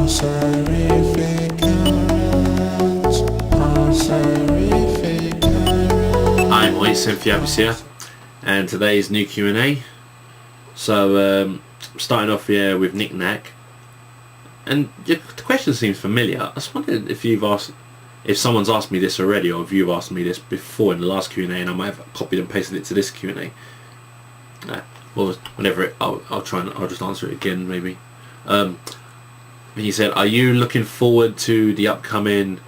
I'm TEMPHUiBIS here, and today's new Q&A. So starting off here with Nicknack, and the question seems familiar. I just wondered if someone's asked me this already, or if you've asked me this before in the last Q&A, and I might have copied and pasted it to this Q&A. Well, whenever I'll just answer it again maybe. He said, "Are you looking forward to the upcoming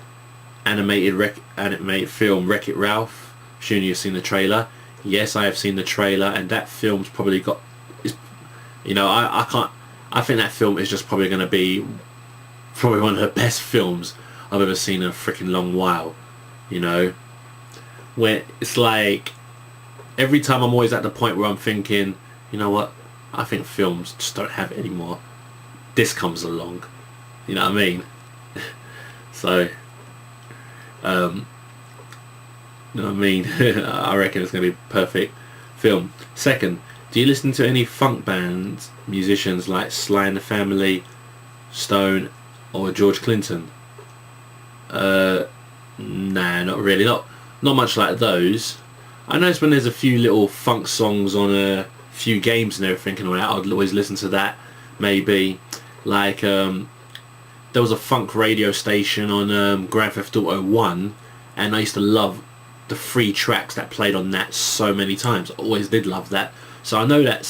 animated film Wreck-It Ralph? Assuming you've seen the trailer." Yes, I have seen the trailer, and that film's probably got, I think that film is just probably going to be probably one of the best films I've ever seen in a freaking long while. Where it's like every time I'm always at the point where I'm thinking, you know what, I think films just don't have it anymore. This comes along, you know what I mean? So, you know what I mean? I reckon it's going to be a perfect film. Second, do you listen to any funk bands, musicians like Sly the Family Stone or George Clinton? Nah, not really. Not much like those. I notice when there's a few little funk songs on a few games and everything and all that, I'd always listen to that. Maybe like there was a funk radio station on Grand Theft Auto 1, and I used to love the 3 tracks that played on that so many times. I always did love that. So I know that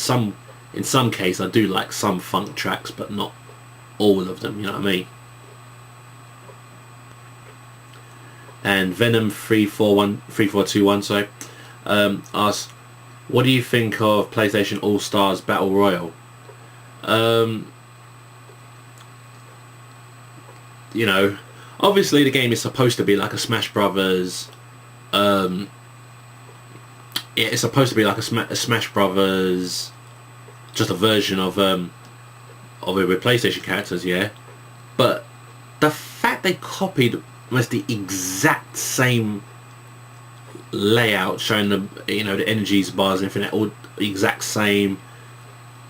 in some case I do like some funk tracks, but not all of them, you know what I mean? And Venom 3421 asks, what do you think of PlayStation All Stars Battle Royale? Obviously the game is supposed to be like a Smash Brothers. It's supposed to be like a Smash Brothers, just a version of it with PlayStation characters, yeah. But the fact they copied almost the exact same layout, showing the the energies bars and everything, all the exact same,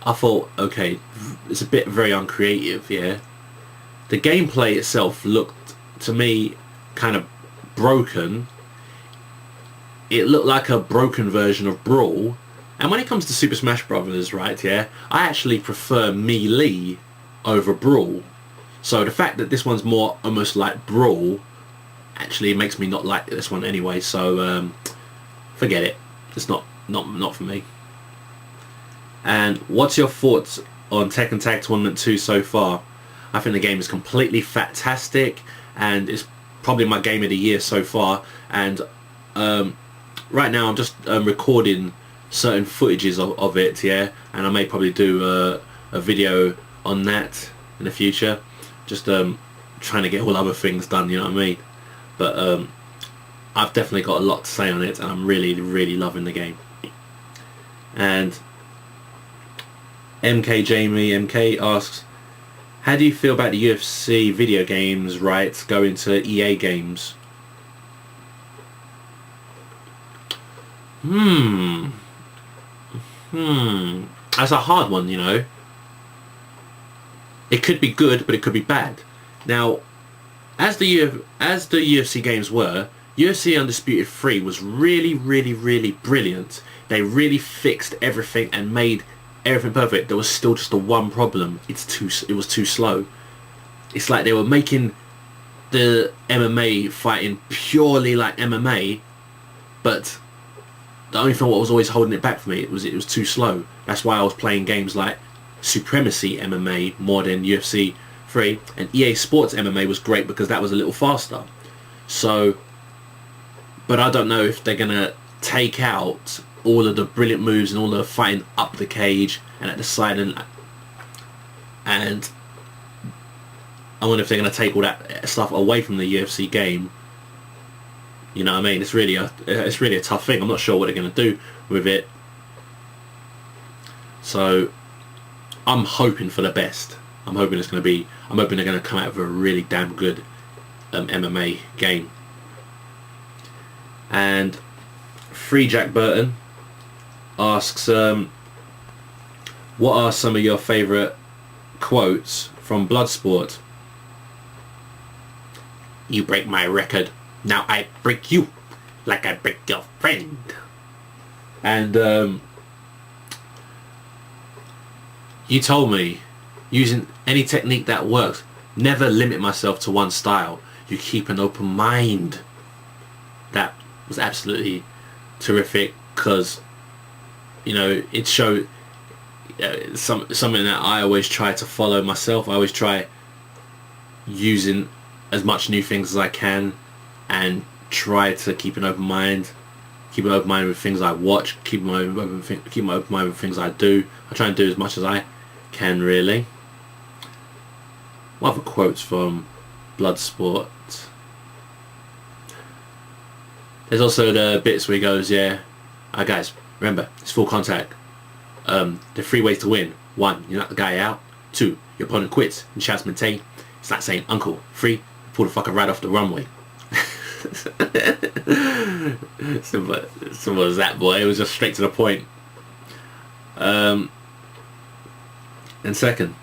I thought, okay, it's a bit very uncreative, yeah. The gameplay itself looked to me kind of broken. It looked like a broken version of Brawl. And when it comes to Super Smash Brothers, right, yeah, I actually prefer Melee over Brawl. So the fact that this one's more almost like Brawl actually makes me not like this one anyway. So forget it. It's not for me. And what's your thoughts on Tekken Tag Tournament 2 so far? I think the game is completely fantastic, and it's probably my game of the year so far. And right now I'm just recording certain footages of it, yeah, and I may probably do a video on that in the future, just trying to get all other things done, you know what I mean? But I've definitely got a lot to say on it, and I'm really loving the game. And MKjamieMK asks, how do you feel about the UFC video games rights going to EA Games? That's a hard one, It could be good, but it could be bad. Now, as the UFC games were, UFC Undisputed 3 was really brilliant. They really fixed everything and made everything perfect. There was still just the one problem. It was too slow. It's like they were making the MMA fighting purely like MMA, but the only thing what was always holding it back for me, it was too slow. That's why I was playing games like Supremacy MMA more than UFC 3, and EA Sports MMA was great because that was a little faster. So, but I don't know if they're gonna take out all of the brilliant moves and all the fighting up the cage and at the side, and I wonder if they're gonna take all that stuff away from the UFC game. You know what I mean? It's really a tough thing. I'm not sure what they're going to do with it. So I'm hoping for the best. I'm hoping they're going to come out with a really damn good MMA game. And Free Jack Burton asks, what are some of your favourite quotes from Bloodsport? You break my record, now I break you like I break your friend. And you told me, using any technique that works, never limit myself to one style. You keep an open mind. That was absolutely terrific, because, you know, it showed something that I always try to follow myself. I always try using as much new things as I can, and try to keep an open mind. Keep an open mind with things I watch. Keep my open mind with things I do. I try and do as much as I can, really. What other quotes from Bloodsport? There's also the bits where he goes, yeah, guys, remember, it's full contact. There are 3 ways to win. 1, you knock the guy out. 2, your opponent quits and shouts maintain. It's like saying uncle. 3, pull the fucker right off the runway. Simple as that, boy. It was just straight to the point. And second,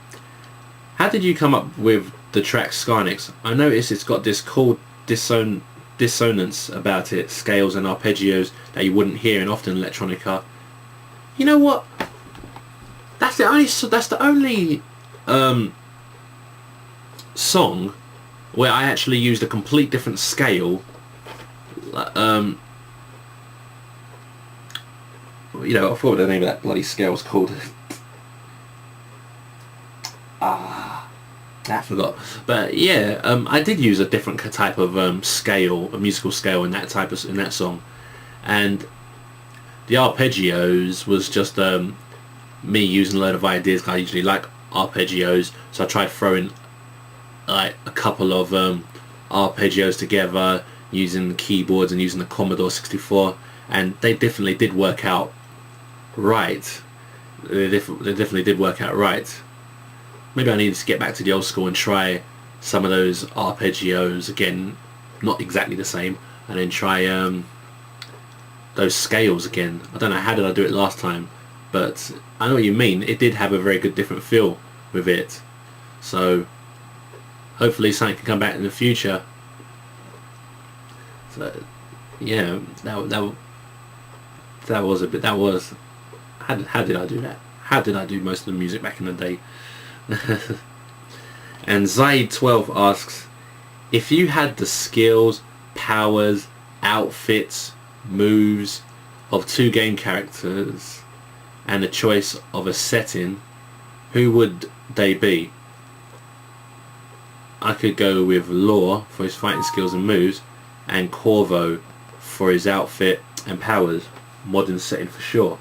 how did you come up with the track Scarnix? I noticed it's got this cool dissonance about it, scales and arpeggios that you wouldn't hear in often electronica. You know what? That's the only song where I actually used a complete different scale. You know, I forgot what the name of that bloody scale was called. I forgot. But yeah, I did use a different type of scale, a musical scale in that song, and the arpeggios was just me using a load of ideas. I usually like arpeggios, so I tried throwing like a couple of arpeggios together using the keyboards and using the Commodore 64, and they definitely did work out right. They definitely did work out right. Maybe I needed to get back to the old school and try some of those arpeggios again, not exactly the same, and then try those scales again. I don't know how did I do it last time, but I know what you mean. It did have a very good different feel with it, so hopefully something can come back in the future. So yeah, that was a bit. That was how did I do that? How did I do most of the music back in the day? And Zaid12 asks, if you had the skills, powers, outfits, moves of 2 game characters and a choice of a setting, who would they be? I could go with Law for his fighting skills and moves, and Corvo for his outfit and powers. Modern setting for sure.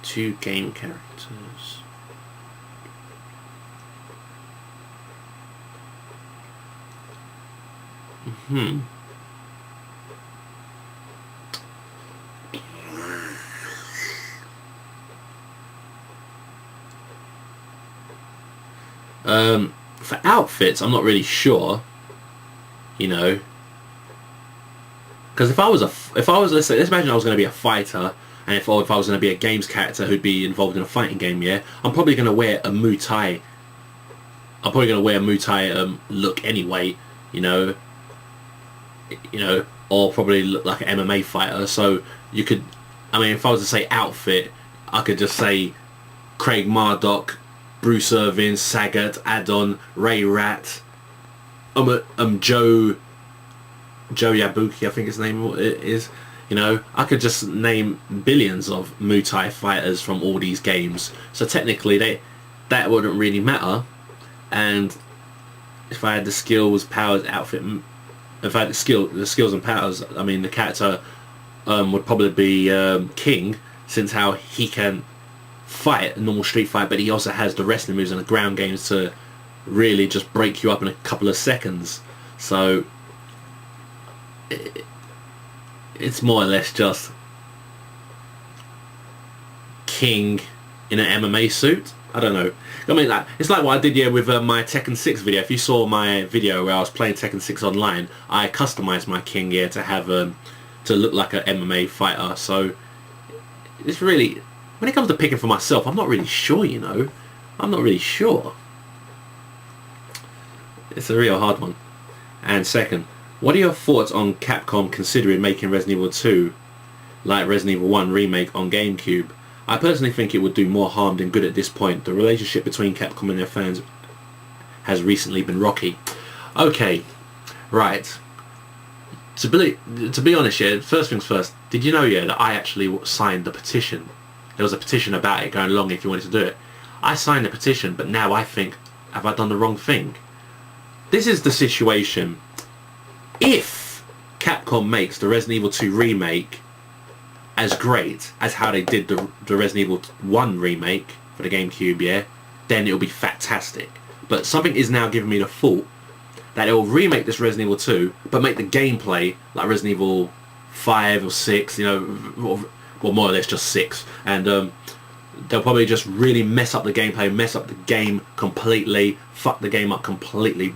2 game characters. For outfits, I'm not really sure. You know, because if I was let's imagine I was going to be a fighter, and if I was going to be a games character who'd be involved in a fighting game, yeah, I'm probably going to wear a Muay Thai. I'm probably going to wear a Muay Thai look anyway, you know, or probably look like an MMA fighter. So you could, I mean, if I was to say outfit, I could just say Craig Marduk, Bruce Irvin, Sagat, Adon, Ray Rat, Joe Yabuki, I think his name is. You know, I could just name billions of Muay Thai fighters from all these games. So technically, that wouldn't really matter. And if I had the skills, powers, outfit, if I had the skills and powers, I mean, the character would probably be King, since how he can fight a normal street fight, but he also has the wrestling moves and the ground games to really just break you up in a couple of seconds. So it's more or less just King in an MMA suit. I don't know. I mean, like, it's like what I did with my Tekken 6 video. If you saw my video where I was playing Tekken 6 online, I customized my King to have to look like an MMA fighter. So it's really, when it comes to picking for myself, I'm not really sure, you know. I'm not really sure. It's a real hard one. And second, what are your thoughts on Capcom considering making Resident Evil 2 like Resident Evil 1 remake on GameCube? I personally think it would do more harm than good at this point. The relationship between Capcom and their fans has recently been rocky. Okay, right. To be honest, yeah, first things first, did you know, yeah, that I actually signed the petition? There was a petition about it going along if you wanted to do it. I signed the petition, but now I think, have I done the wrong thing? This is the situation. If Capcom makes the Resident Evil 2 remake as great as how they did the Resident Evil 1 remake for the GameCube, yeah, then it'll be fantastic. But something is now giving me the thought that it will remake this Resident Evil 2, but make the gameplay like Resident Evil 5 or 6, you know, well, more or less just 6. And they'll probably just really mess up the gameplay, mess up the game completely, fuck the game up completely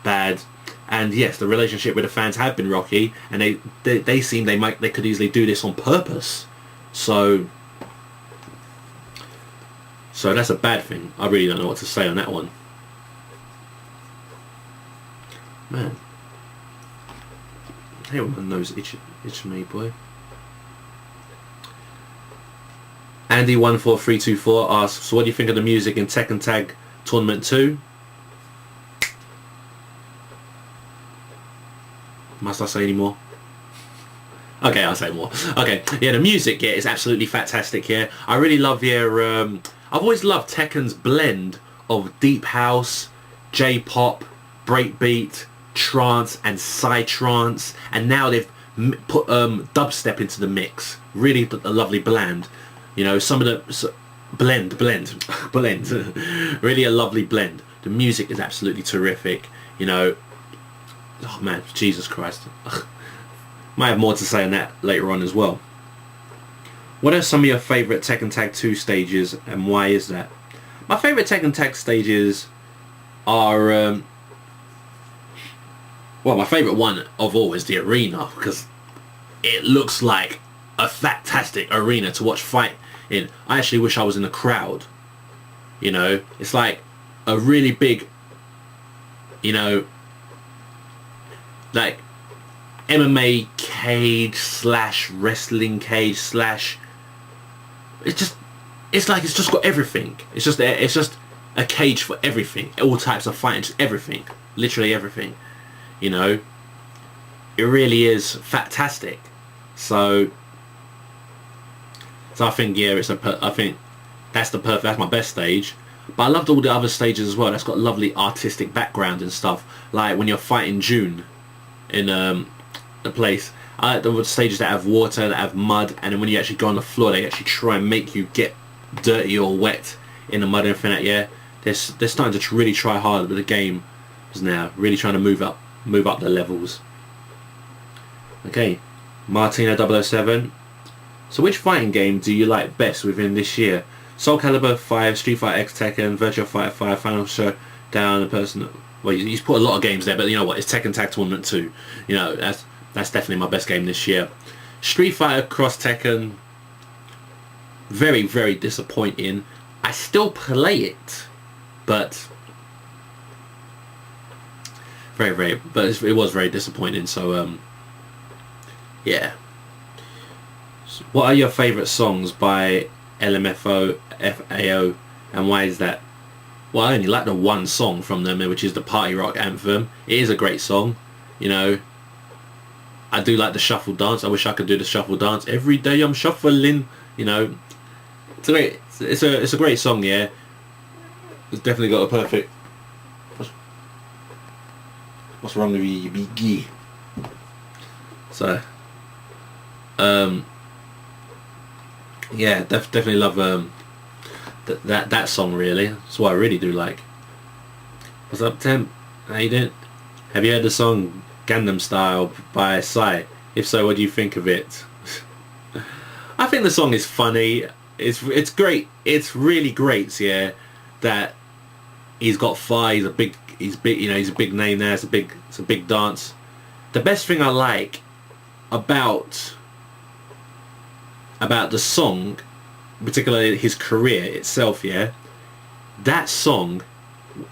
bad. And yes, the relationship with the fans have been rocky, and they seem they could easily do this on purpose. So that's a bad thing. I really don't know what to say on that one. Man, hey, my nose itching me, boy. Andy14324 asks, so what do you think of the music in Tekken Tag Tournament 2? Must I say any more? Okay, I'll say more. Okay, yeah, the music, yeah, is absolutely fantastic here. I really love your... I've always loved Tekken's blend of deep house, J-pop, breakbeat, trance and psytrance, and now they've put dubstep into the mix. Really a lovely blend. You know, some of the... blend. Really a lovely blend. The music is absolutely terrific. You know... Oh man, Jesus Christ. Might have more to say on that later on as well. What are some of your favourite Tekken Tag 2 stages, and why is that? My favourite Tekken Tag stages are... well, my favourite one of all is the arena, because it looks like a fantastic arena to watch fight in. I actually wish I was in the crowd. You know, it's like a really big, you know, like MMA cage slash wrestling cage slash... It's like it's just got everything. It's just a cage for everything. All types of fighting, just everything. Literally everything. You know, it really is fantastic. So I think, yeah, I think that's my best stage. But I loved all the other stages as well. That's got lovely artistic background and stuff. Like when you're fighting June in the place. I like the stages that have water, that have mud, and then when you actually go on the floor, they actually try and make you get dirty or wet in the mud and everything. Yeah, they're starting to really try hard with the game now. Really trying to move up the levels. Okay, Martina007. So which fighting game do you like best within this year? Soul Calibur 5, Street Fighter X, Tekken, Virtua Fighter 5, Final Showdown, the person. Well, he's put a lot of games there, but you know what? It's Tekken Tag Tournament 2. You know, that's definitely my best game this year. Street Fighter Cross Tekken, very, very disappointing. I still play it, but it was very disappointing. So, yeah. So what are your favourite songs by LMFAO, FAO, and why is that? Well, I only like the one song from them, which is the Party Rock Anthem. It is a great song, you know. I do like the shuffle dance. I wish I could do the shuffle dance. Every day I'm shuffling, you know. It's a great song, yeah. It's definitely got a perfect... What's wrong with you, you biggie? So, yeah, definitely love that song, really. That's what I really do like. What's up, Temp? How you doing? Have you heard the song Gangnam Style by Sly? If so, what do you think of it? I think the song is funny. It's great. It's really great, yeah. That he's got fire. He's big. You know, he's a big name there. It's a big dance. The best thing I like about the song particularly his career itself, yeah, that song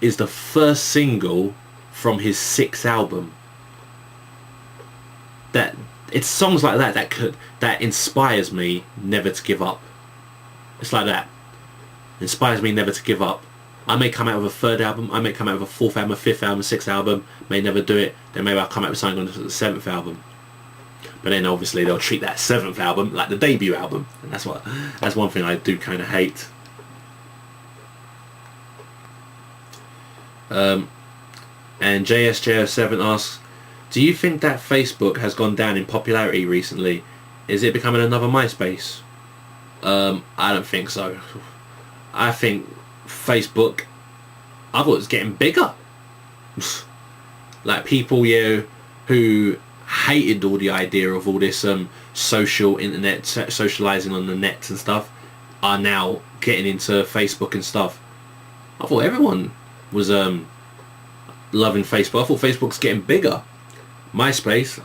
is the first single from his 6th album. That it's songs like that inspires me never to give up. It's like that. Inspires me never to give up. I may come out with a 3rd album, I may come out with a 4th album, a 5th album, a 6th album, may never do it, then maybe I'll come out with something on the 7th album. But then obviously they'll treat that 7th album like the debut album. And that's one thing I do kind of hate. And JSJ07 asks, do you think that Facebook has gone down in popularity recently? Is it becoming another MySpace? I don't think so. I think Facebook, I thought it was getting bigger. Like people, who hated all the idea of all this social internet, socializing on the net and stuff, are now getting into Facebook and stuff. I thought everyone was loving Facebook. I thought Facebook's getting bigger. MySpace,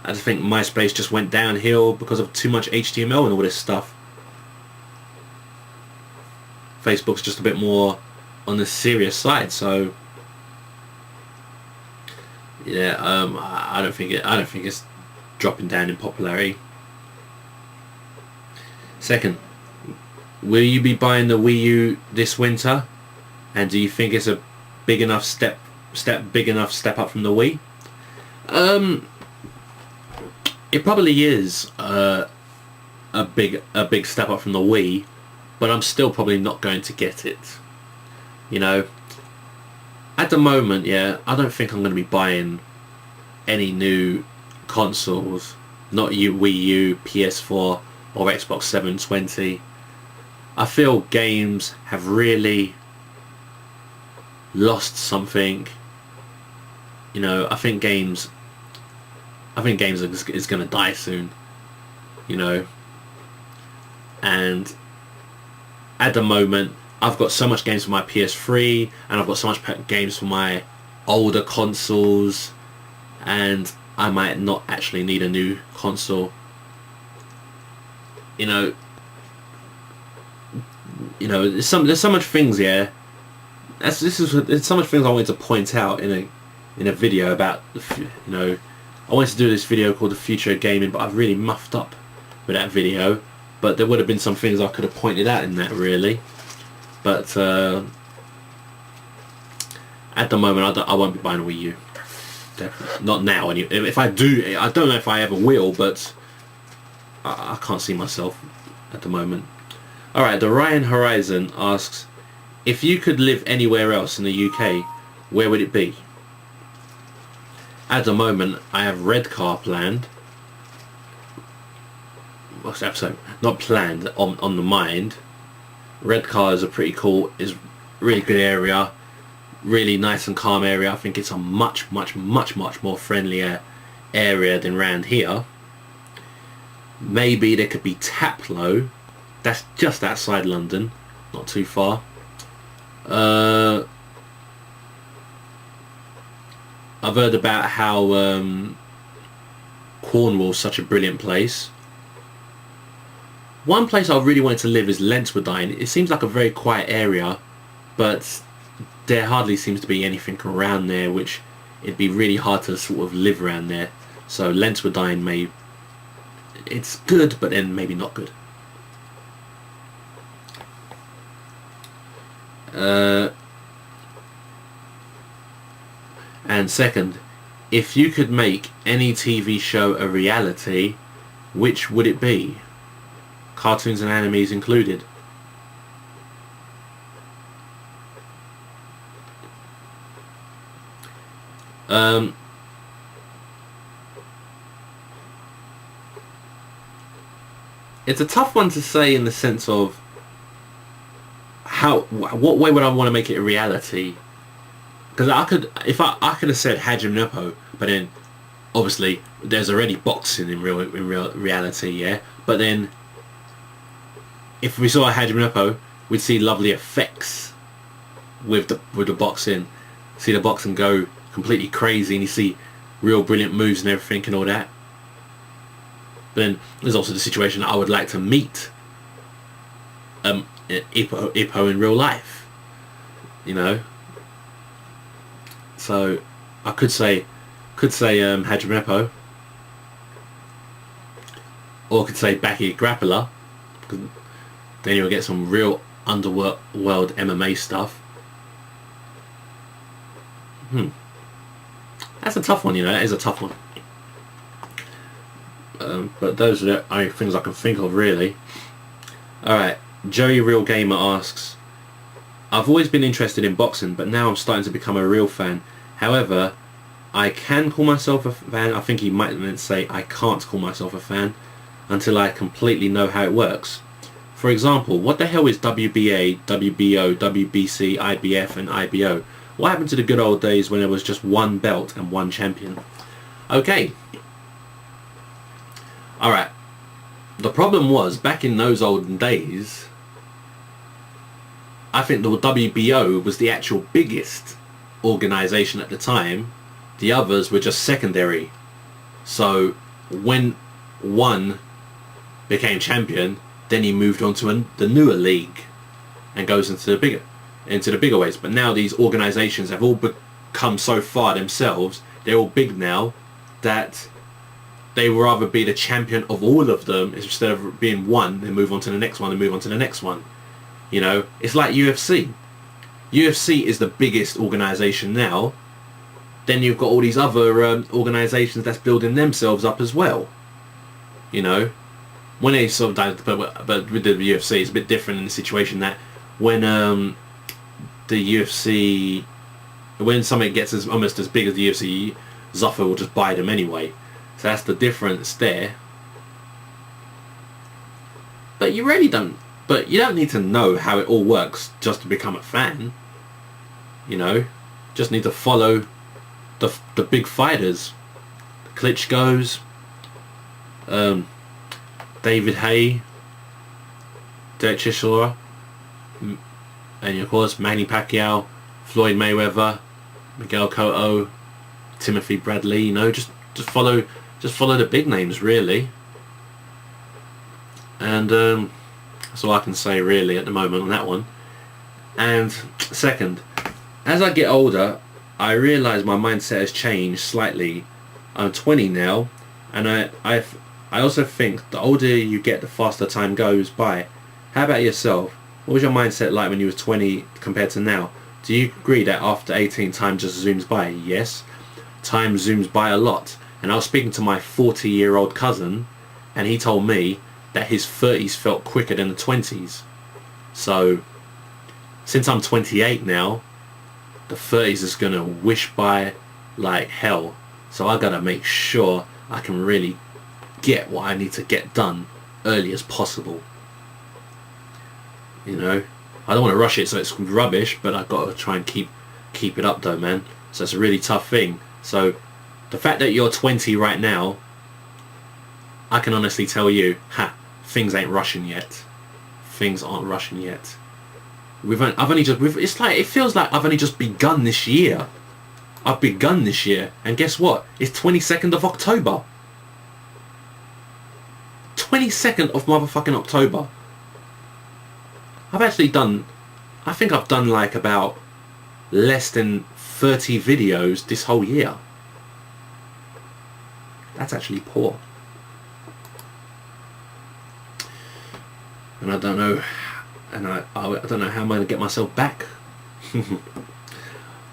I just think MySpace just went downhill because of too much HTML and all this stuff. Facebook's just a bit more on the serious side, so yeah, I don't think it's dropping down in popularity. Second, will you be buying the Wii U this winter? And do you think it's a big enough step up from the Wii? It probably is a big step up from the Wii, but I'm still probably not going to get it. You know, at the moment, yeah, I don't think I'm going to be buying any new consoles. Not Wii U, PS4, or Xbox 720. I feel games have really lost something. You know, I think games is going to die soon. You know, and at the moment I've got so much games for my PS3 and I've got so much games for my older consoles, and I might not actually need a new console. You know, there's so much things, yeah. There's so much things I wanted to point out in a video about, you know, I wanted to do this video called The Future of Gaming, but I've really muffed up with that video. But there would have been some things I could have pointed out in that, really. But at the moment, I won't be buying a Wii U. Definitely not now. If I do, I don't know if I ever will, but I can't see myself at the moment. Alright, the Ryan Horizon asks, if you could live anywhere else in the UK, where would it be? At the moment, I have Redcar planned. What's that? So, not planned, on the mind. Redcar is is really good area, really nice and calm area. I think it's a much more friendlier area than round here. Maybe there could be Taplow. That's just outside London, not too far. I've heard about how Cornwall's such a brilliant place. One place I really wanted to live is Lentwardine. It seems like a very quiet area, but there hardly seems to be anything around there, which it'd be really hard to sort of live around there. So Lentwardine it's good, but then maybe not good. And second, if you could make any TV show a reality, which would it be? Cartoons and animes included. It's a tough one to say in the sense of what way would I want to make it a reality? Because I could have said Hajime, but then obviously there's already boxing in real reality, yeah. But then if we saw a Hajime, we'd see lovely effects with the boxing. See the boxing go completely crazy, and you see real brilliant moves and everything and all that. But then there's also the situation that I would like to meet Ippo in real life, you know. So I could say Hajime Ippo, or could say Baki Grappler, because then you'll get some real underworld MMA stuff. That's a tough one, you know. That is a tough one. But those are the only things I can think of, really. Alright, Joey Real Gamer asks, I've always been interested in boxing, but now I'm starting to become a real fan. However, I can call myself a fan. I think he might then say I can't call myself a fan until I completely know how it works. For example, what the hell is WBA, WBO, WBC, IBF and IBO? What happened to the good old days when there was just one belt and one champion? Okay. Alright. The problem was, back in those olden days, I think the WBO was the actual biggest organisation at the time. The others were just secondary. So when one became champion, then he moved on to the newer league and goes into the bigger weights. But now these organisations have all become so far themselves, they're all big now, that they would rather be the champion of all of them instead of being one, then move on to the next one and move on to the next one. You know, it's like UFC. UFC is the biggest organisation now. Then you've got all these other organisations that's building themselves up as well. You know, when they sort of, but with the UFC, it's a bit different in the situation that when the UFC, when something gets almost as big as the UFC, Zuffa will just buy them anyway. So that's the difference there. But you really don't. But you don't need to know how it all works just to become a fan. You know, just need to follow the big fighters, Klitschko's, David Haye, Derek Chisora, and of course Manny Pacquiao, Floyd Mayweather, Miguel Cotto, Timothy Bradley. You know, just follow the big names, really. And that's all I can say really at the moment on that one. And second, as I get older, I realise my mindset has changed slightly. I'm 20 now, and I also think the older you get, the faster time goes by. How about yourself? What was your mindset like when you were 20 compared to now? Do you agree that after 18 time just zooms by? Yes, time zooms by a lot. And I was speaking to my 40-year-old cousin, and he told me that his 30s felt quicker than the 20s. So since I'm 28 now, the 30s is gonna wish by like hell. So I gotta make sure I can really get what I need to get done early as possible. You know, I don't want to rush it so it's rubbish, but I've got to try and keep it up though, man. So it's a really tough thing. So the fact that you're 20 right now, I can honestly tell you, things ain't rushing yet. Things aren't rushing yet. It feels like I've only just begun this year. I've begun this year, and guess what? It's 22nd of October. 22nd of motherfucking October. I think I've done like about less than 30 videos this whole year. That's actually poor. And I don't know, I don't know how I'm going to get myself back.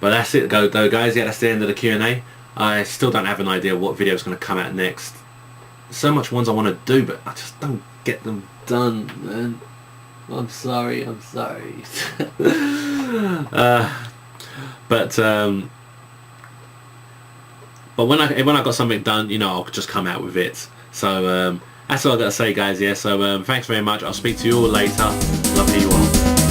But that's it though guys. Yeah, that's the end of the Q&A. I still don't have an idea what video is going to come out next. So much ones I want to do, but I just don't get them done, man. I'm sorry. But when I got something done, you know, I'll just come out with it. So that's all I got to say, guys. Yeah, so thanks very much. I'll speak to you all later. Love you all.